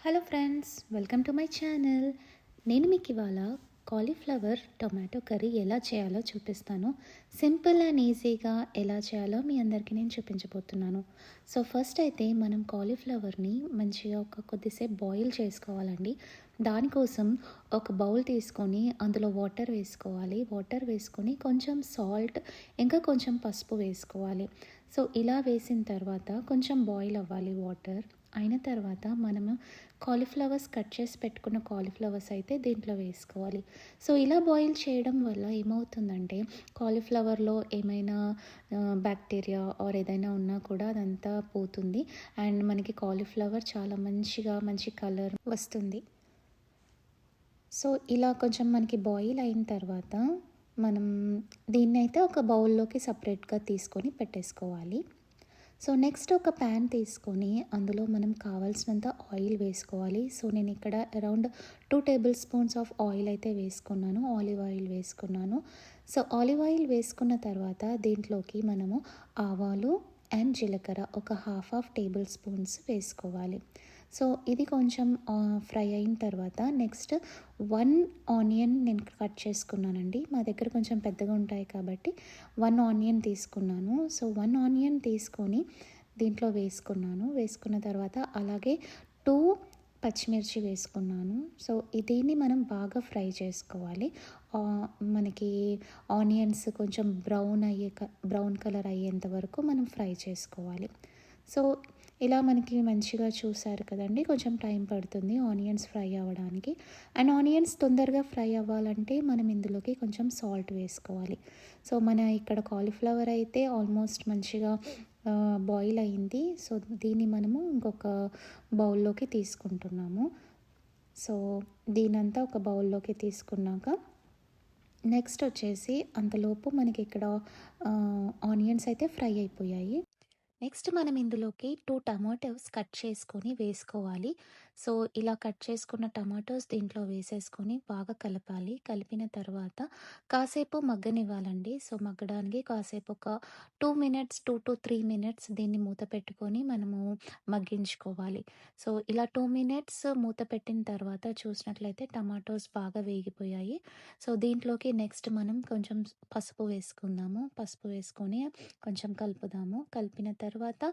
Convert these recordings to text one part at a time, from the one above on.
Hello friends, welcome to my channel. నేను మీకు ఇవాళ కాలీఫ్లవర్ టొమాటో కర్రీ ఎలా చేయాలో చూపిస్తాను. సింపుల్ అండ్ ఈజీగా ఎలా చేయాలో మీ అందరికీ నేను చూపించబోతున్నాను. సో ఫస్ట్ అయితే మనం కాలీఫ్లవర్ని మంచిగా కొద్దిసేపు బాయిల్ చేసుకోవాలండి. దానికోసం ఒక బౌల్ తీసుకొని అందులో వాటర్ వేసుకోవాలి. వాటర్ వేసుకొని కొంచెం సాల్ట్, ఇంకా కొంచెం పసుపు వేసుకోవాలి. సో ఇలా వేసిన తర్వాత కొంచెం బాయిల్ అవ్వాలి వాటర్. అయిన తర్వాత మనము కాలీఫ్లవర్స్ కట్ చేసి పెట్టుకున్న కాలీఫ్లవర్స్ అయితే దీంట్లో వేసుకోవాలి. సో ఇలా బాయిల్ చేయడం వల్ల ఏమవుతుందంటే కాలీఫ్లవర్లో ఏమైనా బ్యాక్టీరియా ఆర్ ఏదైనా ఉన్నా కూడా అదంతా పోతుంది. అండ్ మనకి కాలీఫ్లవర్ చాలా మంచి కలర్ వస్తుంది. సో ఇలా కొంచెం మనకి బాయిల్ అయిన తర్వాత మనం దీన్నైతే ఒక బౌల్లోకి సపరేట్గా తీసుకొని పెట్టేసుకోవాలి. సో నెక్స్ట్ ఒక ప్యాన్ తీసుకొని అందులో మనం కావాల్సినంత ఆయిల్ వేసుకోవాలి. సో నేను ఇక్కడ around 2 table spoons of oil అయితే వేసుకున్నాను. ఆలివ్ ఆయిల్ వేసుకున్నాను. సో ఆలివ్ ఆయిల్ వేసుకున్న తర్వాత దీంట్లోకి మనము ఆవాలు అండ్ జీలకర్ర ఒక హాఫ్ టేబుల్ స్పూన్స్ వేసుకోవాలి. సో ఇది కొంచెం ఫ్రై అయిన తర్వాత నెక్స్ట్ 1 ఆనియన్ నేను కట్ చేసుకున్నానండి. మా దగ్గర కొంచెం పెద్దగా ఉంటాయి కాబట్టి 1 ఆనియన్ తీసుకున్నాను. సో 1 ఆనియన్ తీసుకొని దీంట్లో వేసుకున్న తర్వాత అలాగే 2 పచ్చిమిర్చి వేసుకున్నాను. సో దీన్ని మనం బాగా ఫ్రై చేసుకోవాలి. మనకి ఆనియన్స్ కొంచెం బ్రౌన్ కలర్ అయ్యేంత వరకు మనం ఫ్రై చేసుకోవాలి. సో ఇలా మనకి మంచిగా చూసారు కదండి, కొంచెం టైం పడుతుంది ఆనియన్స్ ఫ్రై అవ్వడానికి. అండ్ ఆనియన్స్ తొందరగా ఫ్రై అవ్వాలంటే మనం ఇందులోకి కొంచెం సాల్ట్ వేసుకోవాలి. సో మన ఇక్కడ కాలీఫ్లవర్ అయితే ఆల్మోస్ట్ మంచిగా బాయిల్ అయింది. సో దీన్ని మనము ఇంకొక బౌల్లోకి తీసుకుంటున్నాము. సో దీనంతా ఒక బౌల్లోకి తీసుకున్నాక నెక్స్ట్ వచ్చేసి అంతలోపు మనకి ఇక్కడ ఆనియన్స్ అయితే ఫ్రై అయిపోయాయి. నెక్స్ట్ మనం ఇందులోకి 2 టమాటోస్ కట్ చేసుకొని వేసుకోవాలి. సో ఇలా కట్ చేసుకున్న టమాటోస్ దీంట్లో వేసేసుకొని బాగా కలపాలి. కలిపిన తర్వాత కాసేపు మగ్గనివ్వాలండి. సో మగ్గడానికి కాసేపు ఒక 2 to 3 మినిట్స్ దీన్ని మూత పెట్టుకొని మనము మగ్గించుకోవాలి. సో ఇలా 2 మినిట్స్ మూత పెట్టిన తర్వాత చూసినట్లయితే టమాటోస్ బాగా వేగిపోయాయి. సో దీంట్లోకి నెక్స్ట్ మనం కొంచెం పసుపు వేసుకుందాము. పసుపు వేసుకొని కొంచెం కలుపుదాము. కలిపిన తర్వాత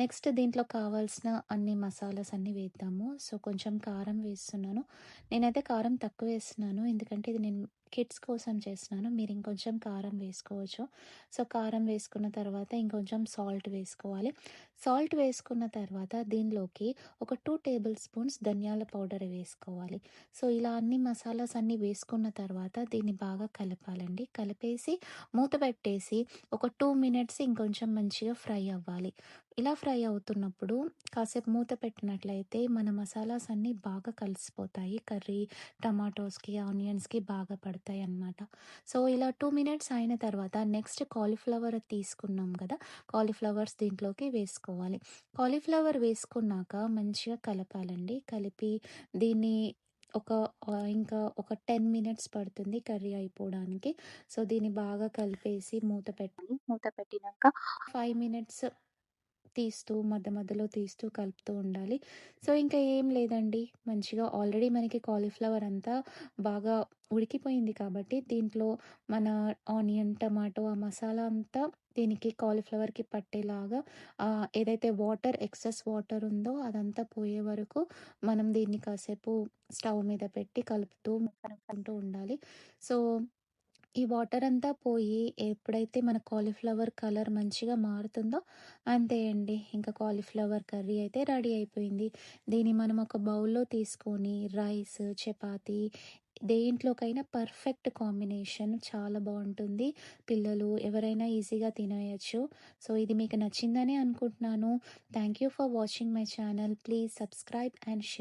నెక్స్ట్ దీంట్లో కావాల్సిన అన్ని మసాలాస్ అన్నీ వేద్దాము. సో కొంచెం కారం వేస్తున్నాను. నేనైతే కారం తక్కువ వేస్తున్నాను, ఎందుకంటే ఇది నేను కిడ్స్ కోసం చేస్తున్నాను. మీరు ఇంకొంచెం కారం వేసుకోవచ్చు. సో కారం వేసుకున్న తర్వాత ఇంకొంచెం సాల్ట్ వేసుకోవాలి. సాల్ట్ వేసుకున్న తర్వాత దీనిలోకి ఒక 2 టేబుల్ స్పూన్స్ ధనియాల పౌడర్ వేసుకోవాలి. సో ఇలా అన్ని మసాలాస్ అన్నీ వేసుకున్న తర్వాత దీన్ని బాగా కలపాలండి. కలిపేసి మూత పెట్టేసి ఒక 2 మినిట్స్ ఇంకొంచెం మంచిగా ఫ్రై అవ్వాలి. ఇలా ఫ్రై అవుతున్నప్పుడు కాసేపు మూత పెట్టినట్లయితే మన మసాలాస్ అన్నీ బాగా కలిసిపోతాయి. కర్రీ టమాటోస్కి, ఆనియన్స్కి బాగా పడతాయి అన్నమాట. సో ఇలా 2 మినిట్స్ అయిన తర్వాత నెక్స్ట్ కాలీఫ్లవర్ తీసుకున్నాం కదా, కాలీఫ్లవర్స్ దీంట్లోకి వేసుకోవాలి. కాలీఫ్లవర్ వేసుకున్నాక మంచిగా కలపాలండి. కలిపి దీన్ని ఇంకా ఒక 10 మినిట్స్ పడుతుంది కర్రీ అయిపోవడానికి. సో దీన్ని బాగా కలిపేసి మూత పెట్టాలి. మూత పెట్టినాక 5 మినిట్స్ మధ్యలో తీస్తూ కలుపుతూ ఉండాలి. సో ఇంకా ఏం లేదండి, మంచిగా ఆల్రెడీ మనకి కాలీఫ్లవర్ అంతా బాగా ఉడికిపోయింది కాబట్టి దీంట్లో మన ఆనియన్, టమాటో ఆ మసాలా అంతా దీనికి కాలీఫ్లవర్కి పట్టేలాగా ఏదైతే ఎక్సెస్ వాటర్ ఉందో అదంతా పోయే వరకు మనం దీన్ని కాసేపు స్టవ్ మీద పెట్టి కలుపుకుంటూ ఉండాలి. సో ఈ వాటర్ అంతా పోయి ఎప్పుడైతే మన కాలీఫ్లవర్ కలర్ మంచిగా మారుతుందో అంతే అండి, ఇంకా కాలీఫ్లవర్ కర్రీ అయితే రెడీ అయిపోయింది. దీన్ని మనం ఒక బౌల్లో తీసుకొని రైస్, చపాతీ దేంట్లోకైనా పర్ఫెక్ట్ కాంబినేషన్, చాలా బాగుంటుంది. పిల్లలు ఎవరైనా ఈజీగా తినేయచ్చు. సో ఇది మీకు నచ్చిందని అనుకుంటున్నాను. Thank you for watching my channel. Please subscribe and share.